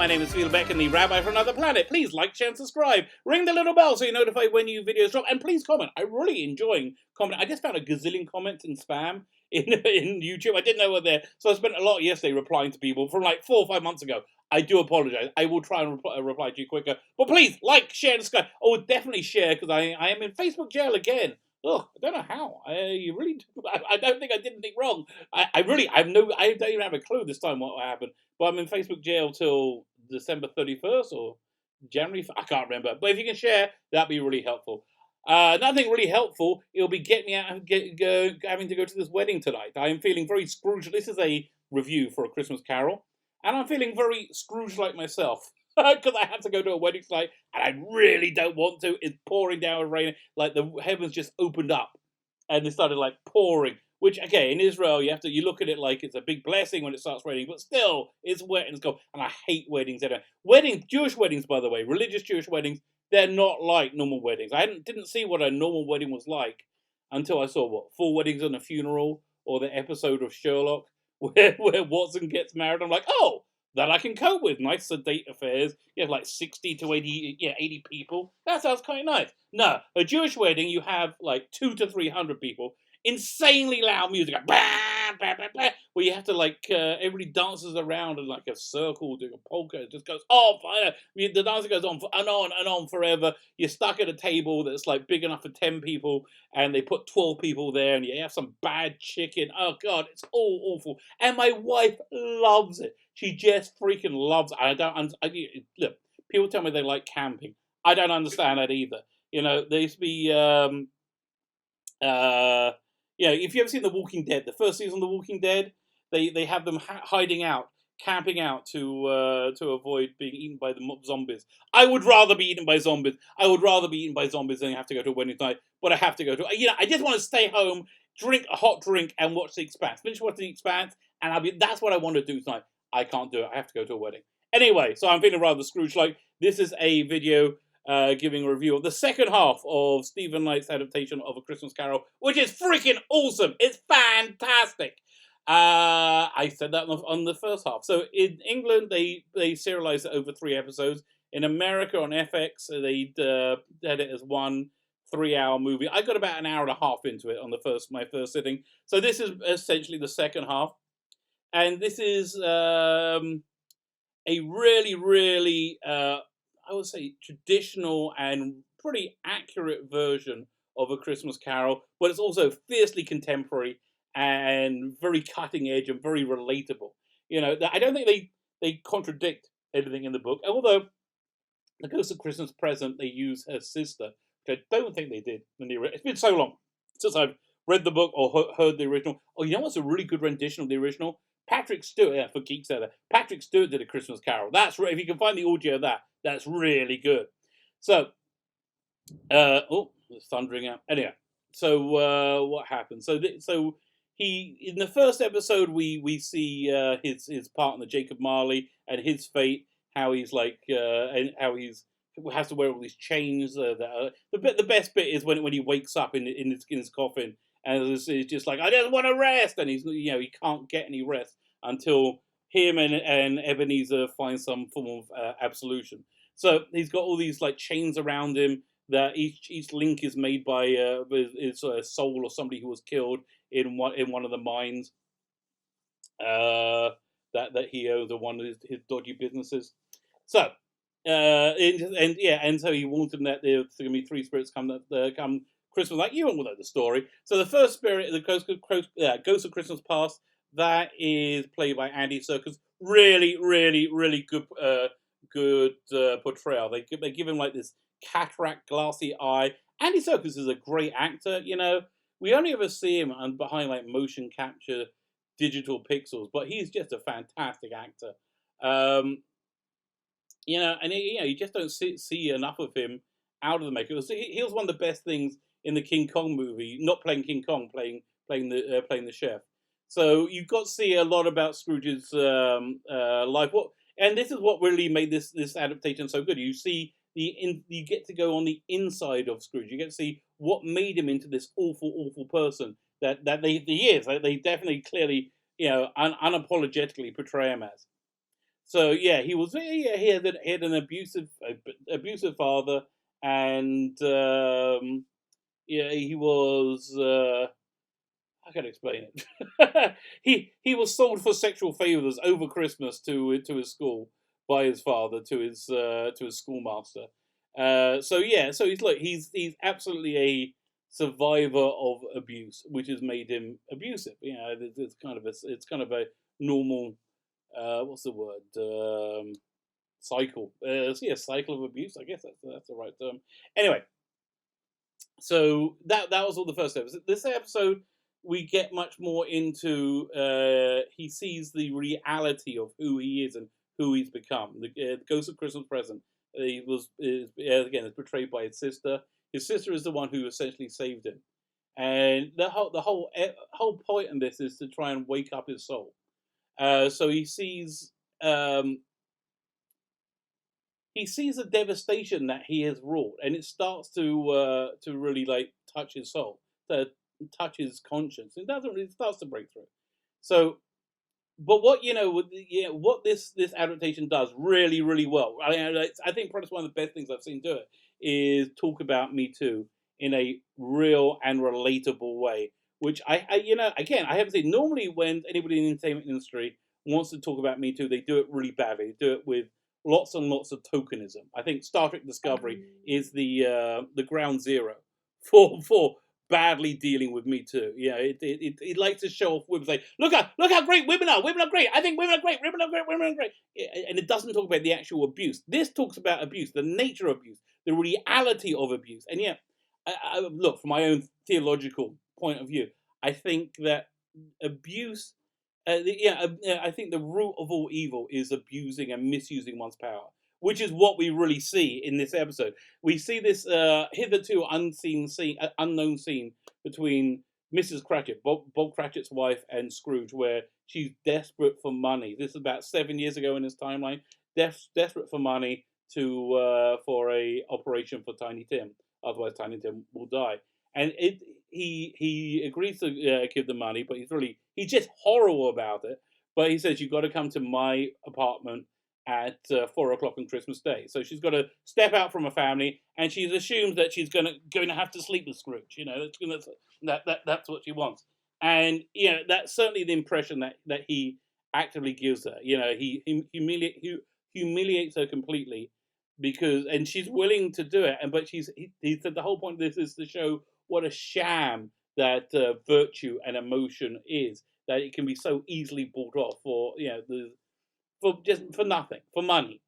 my name is Phil Beck and the Rabbi from Another Planet. Please like, share, and subscribe. Ring the little bell so you're notified when new videos drop. And please comment. I'm really enjoying commenting. I just found a gazillion comments in spam in YouTube. I didn't know what they're... So I spent a lot yesterday replying to people from like 4 or 5 months ago. I do apologize. I will try and reply to you quicker. But please, like, share, and subscribe. Oh, definitely share, because I am in Facebook jail again. Ugh, I don't know how. I don't think I did anything wrong. I don't even have a clue this time what happened. But I'm in Facebook jail till December 31st or January. I can't remember. But if you can share, that'd be really helpful. Nothing really helpful. It'll be getting me out and having to go to this wedding tonight. I am feeling very Scrooge. This is a review for A Christmas Carol. And I'm feeling very Scrooge-like myself. Because I have to go to a wedding tonight, and I really don't want to. It's pouring down with rain. Like, the heavens just opened up, and they started, like, pouring. Which, okay, in Israel, you look at it like it's a big blessing when it starts raining, but still, it's wet and it's cold. And I hate weddings. Jewish weddings, by the way, religious Jewish weddings, they're not like normal weddings. I didn't see what a normal wedding was like until I saw, 4 weddings and a funeral, or the episode of Sherlock where Watson gets married. I'm like, oh, that I can cope with. Nice sedate affairs. You have like 60 to 80 people. That sounds quite nice. No, a Jewish wedding, you have like 200 to 300 people. Insanely loud music, like, bah, bah, bah, bah, where you have to everybody dances around in like a circle, doing a polka. It just goes on. The dancing goes on and on and on forever. You're stuck at a table that's like big enough for 10 people, and they put 12 people there, and you have some bad chicken. Oh God, it's all awful. And my wife loves it. She just freaking loves it. Look, people tell me they like camping. I don't understand that either. You know, there used to be if you ever seen The Walking Dead, the first season of The Walking Dead, they have them hiding out, camping out to avoid being eaten by the zombies. I would rather be eaten by zombies. I would rather be eaten by zombies than have to go to a wedding tonight. But I have to go to. I just want to stay home, drink a hot drink, and watch The Expanse. Finish watching The Expanse, and that's what I want to do tonight. I can't do it. I have to go to a wedding. Anyway, so I'm feeling rather Scrooge-like. This is a video giving a review of the second half of Stephen Knight's adaptation of A Christmas Carol, which is freaking awesome. It's fantastic. I said that on the first half. So in England, they serialized it over 3 episodes. In America, on FX, they had it as one 3-hour movie. I got about an hour and a half into it on my first sitting. So this is essentially the second half. And this is a really, really, I would say, traditional and pretty accurate version of A Christmas Carol, but it's also fiercely contemporary and very cutting edge and very relatable. I don't think they contradict anything in the book, although the Ghost of Christmas Present, they use her sister, which I don't think they did. It's been so long since I've read the book or heard the original. Oh, you know what's a really good rendition of the original? Patrick Stewart, for geeks out there, Patrick Stewart did A Christmas Carol. That's right. If you can find the audio of that, that's really good. So, it's thundering out. Anyway, so what happened? So he, in the first episode, we see his partner Jacob Marley and his fate. How he's and how he's has to wear all these chains. The best bit is when he wakes up in his coffin. And it's just like, I just want to rest, and he can't get any rest until him and Ebenezer find some form of absolution. So he's got all these like chains around him that each link is made by his soul or somebody who was killed in one of the mines that he owns, or one of his dodgy businesses. So and so he warns him that there's going to be 3 spirits come Christmas, like you all know the story. So the first spirit, the Ghost of Christmas Past, that is played by Andy Serkis. Really, really, really good portrayal. They give him like this cataract, glassy eye. Andy Serkis is a great actor. We only ever see him behind like motion capture, digital pixels, but he's just a fantastic actor. And you just don't see enough of him out of the makeup. He was one of the best things in the King Kong movie, not playing King Kong, playing the chef. So you've got to see a lot about Scrooge's life. And this is what really made this adaptation so good. You get to go on the inside of Scrooge. You get to see what made him into this awful person that he is. They definitely, clearly, unapologetically portray him as. So yeah, he had an abusive father, and yeah, he was. I can explain it. He was sold for sexual favors over Christmas to his school by his father to his schoolmaster. So yeah, so he's absolutely a survivor of abuse, which has made him abusive. You know, it's kind of a normal what's the word cycle. So yeah, cycle of abuse. I guess that's the right term. Anyway, so that was all the first episode. This episode, we get much more into. He sees the reality of who he is and who he's become. The Ghost of Christmas Present. He is portrayed by his sister. His sister is the one who essentially saved him, and the whole point in this is to try and wake up his soul. So um, he sees the devastation that he has wrought, and it starts to really like touch his soul, to touch his conscience. It doesn't really, it starts to break through. So, but what what this adaptation does really really well. I think probably one of the best things I've seen do it is talk about Me Too in a real and relatable way. Which again I haven't seen. Normally, when anybody in the entertainment industry wants to talk about Me Too, they do it really badly. They do it with lots and lots of tokenism. I think Star Trek Discovery is the ground zero for badly dealing with Me Too. Yeah, it likes to show off women, say, look how great women are. Women are great. I think women are great. Women are great. Women are great. And it doesn't talk about the actual abuse. This talks about abuse, the nature of abuse, the reality of abuse. And yeah, look, from my own theological point of view, I think that abuse. I think the root of all evil is abusing and misusing one's power, which is what we really see in this episode. We see this hitherto unknown scene between Mrs. Cratchit, Bob Cratchit's wife, and Scrooge, where she's desperate for money. This is about 7 years ago in this timeline. Desperate for money for a operation for Tiny Tim. Otherwise, Tiny Tim will die. And he agrees to give the money, but he's just horrible about it. But he says, you've got to come to my apartment at 4 o'clock on Christmas Day. So she's got to step out from her family, and she assumes that she's going to have to sleep with Scrooge. You know, that's what she wants. And that's certainly the impression that he actively gives her. You know, he humiliates her completely, and she's willing to do it. But he said the whole point of this is to show what a sham that virtue and emotion is. That it can be so easily bought off for nothing, for money.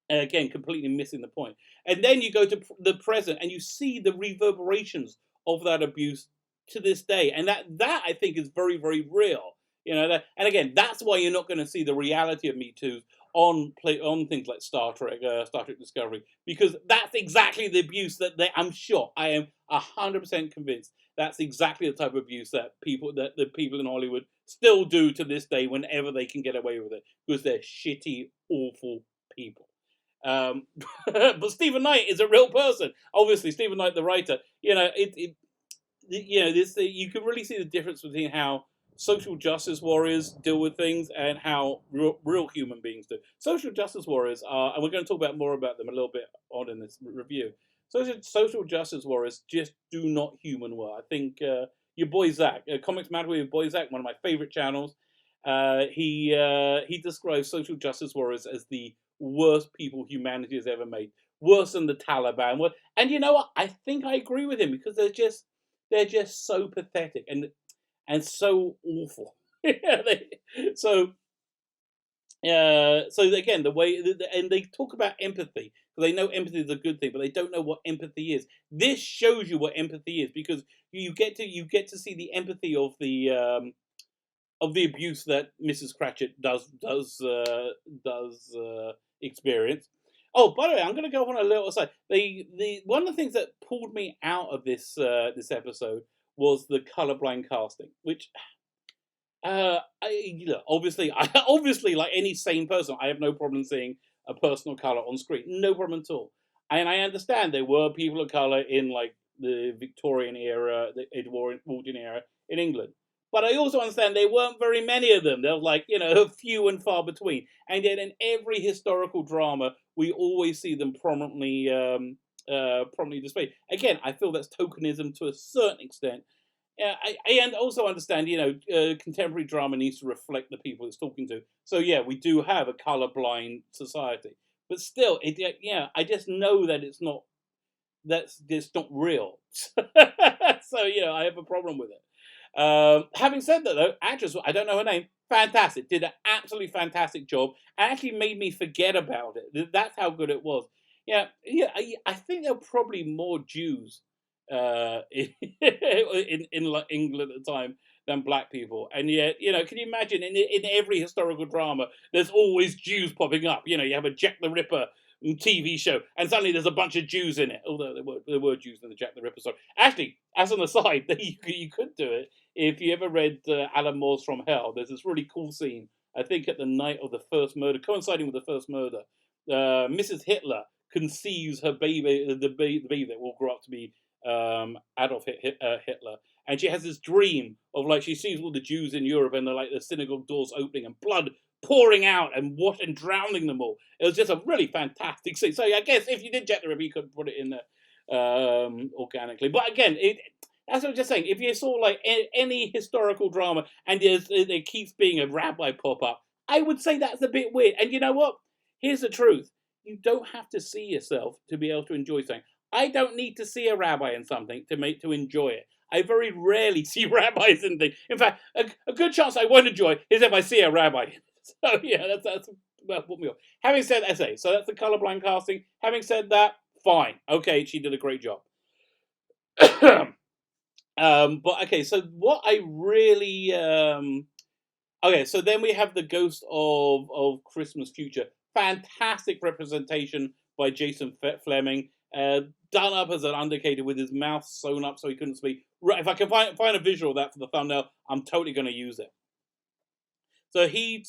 And again, completely missing the point. And then you go to the present, and you see the reverberations of that abuse to this day, and that I think is very very real. And again, that's why you're not going to see the reality of Me Too on things like Star Trek Discovery, because that's exactly the abuse that I'm sure, I am 100% convinced that's exactly the type of abuse that the people in Hollywood still do to this day whenever they can get away with it, because they're shitty, awful people. But Stephen Knight is a real person. Obviously, Stephen Knight, the writer, you can really see the difference between how social justice warriors deal with things and how real human beings do. Social justice warriors are, and we're going to talk more about them a little bit on in this review. Social justice warriors just do not human well. I think your boy Zach, Comics Matter with your boy Zach, one of my favorite channels, he describes social justice warriors as the worst people humanity has ever made, worse than the Taliban. And you know what? I think I agree with him, because they're just so pathetic and so awful. so so again, the way and they talk about empathy, because they know empathy is a good thing, but they don't know what empathy is. This shows you what empathy is, because you get to see the empathy of the abuse that Mrs. Cratchit does experience. Oh, by the way, I'm going to go on a little aside. The one of the things that pulled me out of this episode was the colorblind casting, which obviously, obviously, like any sane person, I have no problem seeing a person of color on screen, no problem at all. And I understand there were people of color in like the Victorian era, the Edwardian era in England, But I also understand there weren't very many of them. There was like, few and far between. And yet in every historical drama, we always see them prominently displayed. Again, I feel that's tokenism to a certain extent. Yeah, I also understand, contemporary drama needs to reflect the people it's talking to. So yeah, we do have a colorblind society, but still, I just know that that's just not real. So I have a problem with it. Having said that, though, actress, I don't know her name, fantastic, did an absolutely fantastic job. Actually made me forget about it. That's how good it was. Yeah. I think there were probably more Jews in like England at the time than black people, and yet, can you imagine in every historical drama, there's always Jews popping up. You have a Jack the Ripper TV show, and suddenly there's a bunch of Jews in it. Although there were Jews in the Jack the Ripper story. Actually, as an aside, you could do it if you ever read Alan Moore's From Hell. There's this really cool scene. I think at the night of the first murder, coinciding with the first murder, Mrs. Hitler conceives her baby, the baby that will grow up to be Adolf Hitler, and she has this dream of like she sees all the Jews in Europe and they're like the synagogue doors opening and blood pouring out and drowning them all. It was just a really fantastic scene. So I guess if you did Jack the Ripper, you could put it in there organically. But again, that's what I'm just saying. If you saw like any historical drama and there keeps being a rabbi pop up, I would say that's a bit weird. And you know what? Here's the truth. You don't have to see yourself to be able to enjoy something. I don't need to see a rabbi in something to enjoy it. I very rarely see rabbis in things. In fact, a good chance I won't enjoy it is if I see a rabbi. So yeah, that's put me off. Having said that, so that's the colorblind casting. Having said that, fine. Okay, she did a great job. But okay, so what I really okay, so then we have the Ghost of Christmas Future. Fantastic representation by Jason Fleming. Done up as an undercated with his mouth sewn up so he couldn't speak. Right, if I can find a visual of that for the thumbnail, I'm totally going to use it. So he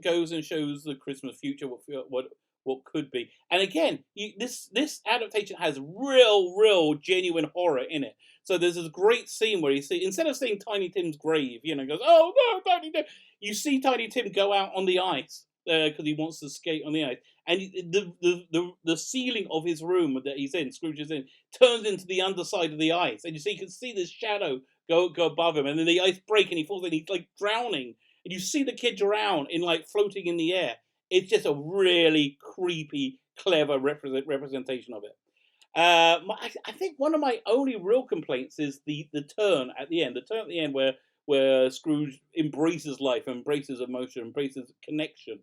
goes and shows the Christmas future, what could be. And again, this adaptation has real genuine horror in it. So there's this great scene where you see, instead of seeing Tiny Tim's grave, goes, oh no, Tiny Tim, you see Tiny Tim go out on the ice because he wants to skate on the ice. And the ceiling of his room that he's in, Scrooge is in, turns into the underside of the ice, and you can see this shadow go above him, and then the ice breaks, and he falls, and he's like drowning, and you see the kid drown in like floating in the air. It's just a really creepy, clever representation of it. I think one of my only real complaints is the turn at the end. The turn at the end where Scrooge embraces life, embraces emotion, embraces connection.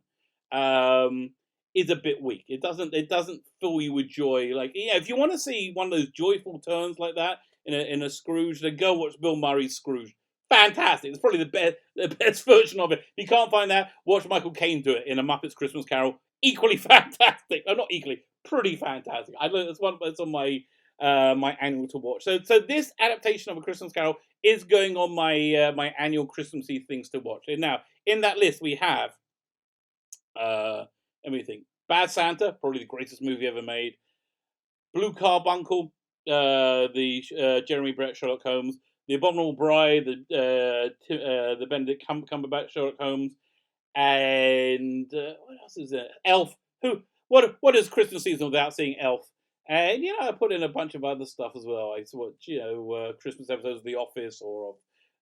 Is a bit weak. It doesn't fill you with joy. Like, if you want to see one of those joyful turns like that in a Scrooge, then go watch Bill Murray's Scrooge. Fantastic. It's probably the best version of it. If you can't find that, watch Michael Caine do it in A Muppet's Christmas Carol. Equally fantastic. Oh, not equally, pretty fantastic. It's on my my annual to watch. So this adaptation of A Christmas Carol is going on my my annual Christmassy things to watch. And now in that list we have let me think. Bad Santa, probably the greatest movie ever made. Blue Carbuncle, the Jeremy Brett Sherlock Holmes. The Abominable Bride, the Benedict Cumberbatch Sherlock Holmes, and what else is there? Elf. What is Christmas season without seeing Elf? And I put in a bunch of other stuff as well. I watch Christmas episodes of The Office or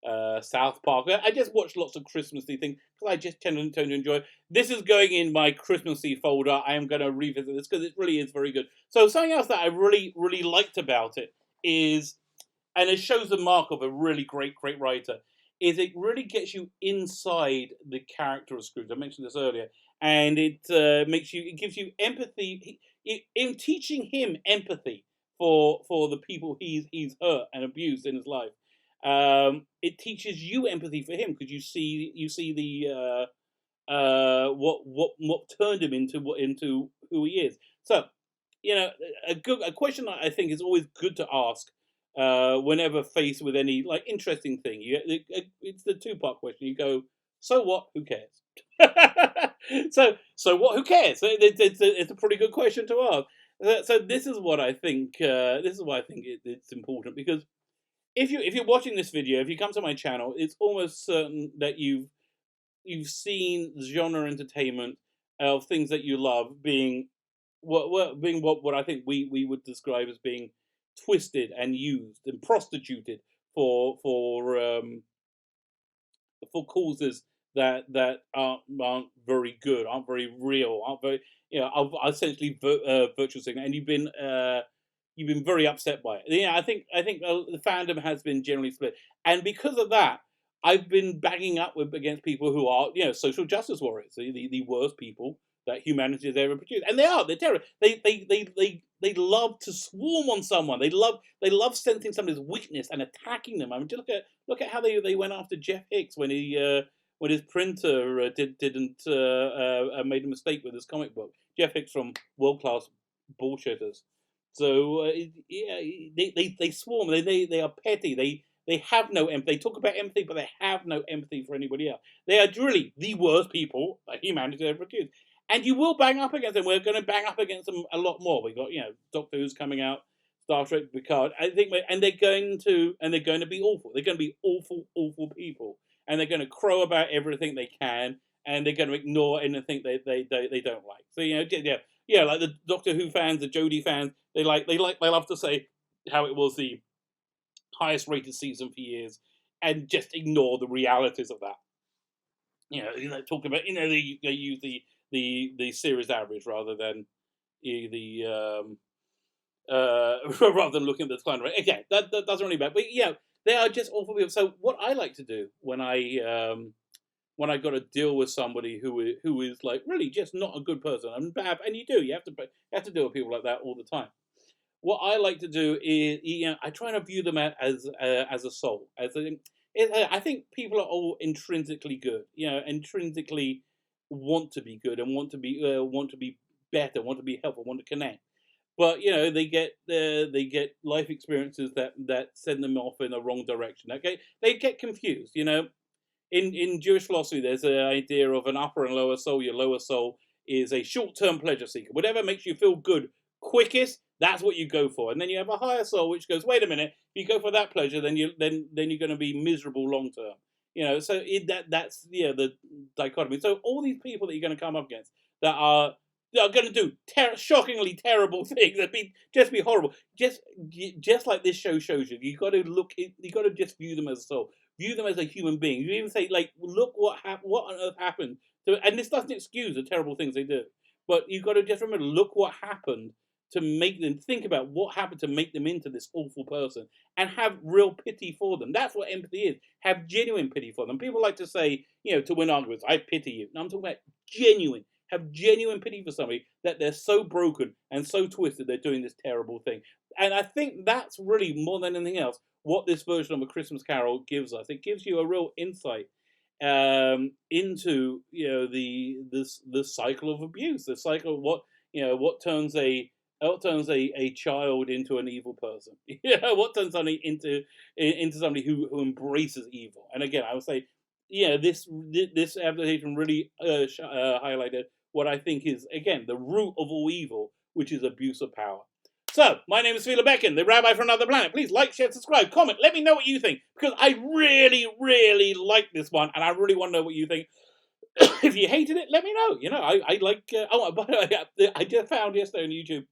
of South Park. I just watch lots of Christmassy things because I just tend to enjoy it. This is going in my Christmassy folder. I am going to revisit this because it really is very good. So something else that I really liked about it is, and it shows the mark of a really great writer, is it really gets you inside the character of Scrooge. I mentioned this earlier, and it gives you empathy. In teaching him empathy for the people he's hurt and abused in his life, it teaches you empathy for him because you see the what turned him into who he is. So a question that I think is always good to ask whenever faced with any like interesting thing. It's the two-part question. You go, so what? Who cares? so what? Who cares? It's a pretty good question to ask. So this is what I think. This is why I think it's important, because if you're watching this video, if you come to my channel, it's almost certain that you've seen genre entertainment of things that you love being what I think we would describe as being twisted and used and prostituted for causes that aren't very good, aren't very real, aren't very are essentially virtual signal, and you've been very upset by it. Yeah, I think the fandom has been generally split, and because of that, I've been banging up against people who are social justice warriors, the worst people that humanity has ever produced, and they're terrible. They love to swarm on someone. They love sensing somebody's weakness and attacking them. I mean, just look at how they went after Jeff Hicks when when his printer didn't made a mistake with his comic book. Jeff Hicks from World Class Bullshitters. So they swarm. They are petty. They have no empathy. They talk about empathy, but they have no empathy for anybody else. They are really the worst people that humanity has ever produced. And you will bang up against them. We're going to bang up against them a lot more. We got Doctor Who's coming out, Star Trek, Picard. I think, and they're going to be awful. They're going to be awful people, and they're going to crow about everything they can, and they're going to ignore anything they don't like. So like the Doctor Who fans, the Jodie fans, they love to say how it was the highest rated season for years, and just ignore the realities of that. Talk about they use the series average rather than rather than looking at the decline rate. Again, that doesn't really matter. But they are just awful people. So what I like to do when I got to deal with somebody who is like really just not a good person and bad, and you have to deal with people like that all the time. What I like to do is I try to view them as a soul. I think people are all intrinsically good. Intrinsically want to be good and want to be better, want to be helpful, want to connect. But they get life experiences that send them off in the wrong direction. Okay, they get confused. In Jewish philosophy, there's an idea of an upper and lower soul. Your lower soul is a short-term pleasure seeker. Whatever makes you feel good quickest, that's what you go for. And then you have a higher soul which goes, wait a minute, if you go for that pleasure, then you're going to be miserable long term. So that's the dichotomy. So all these people that you're going to come up against that are going to do shockingly terrible things, that just be horrible. Just like this show shows you, you got to just view them as a soul, view them as a human being. You even say look what on earth happened to, and this doesn't excuse the terrible things they do, but you got to just remember, look what happened to make them, think about what happened to make them into this awful person, and have real pity for them. That's what empathy is. Have genuine pity for them. People like to say, to win arguments, I pity you. No, I'm talking about genuine. Have genuine pity for somebody that they're so broken and so twisted they're doing this terrible thing. And I think that's really, more than anything else, what this version of A Christmas Carol gives us. It gives you a real insight into the cycle of abuse, the cycle of what turns a child into an evil person. What turns somebody into somebody who embraces evil. And again, I would say, this adaptation really highlighted what I think is, again, the root of all evil, which is abuse of power. So, my name is Phila Beckin, the Rabbi from Another Planet. Please like, share, subscribe, comment. Let me know what you think, because I really, really like this one, and I really want to know what you think. If you hated it, let me know. I like. By the way, I just found yesterday on YouTube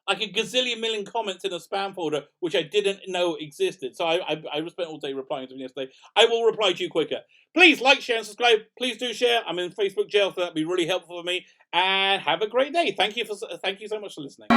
like a gazillion million comments in a spam folder, which I didn't know existed. So I spent all day replying to them yesterday. I will reply to you quicker. Please like, share, and subscribe. Please do share. I'm in Facebook jail, so that'd be really helpful for me. And have a great day. Thank you so much for listening.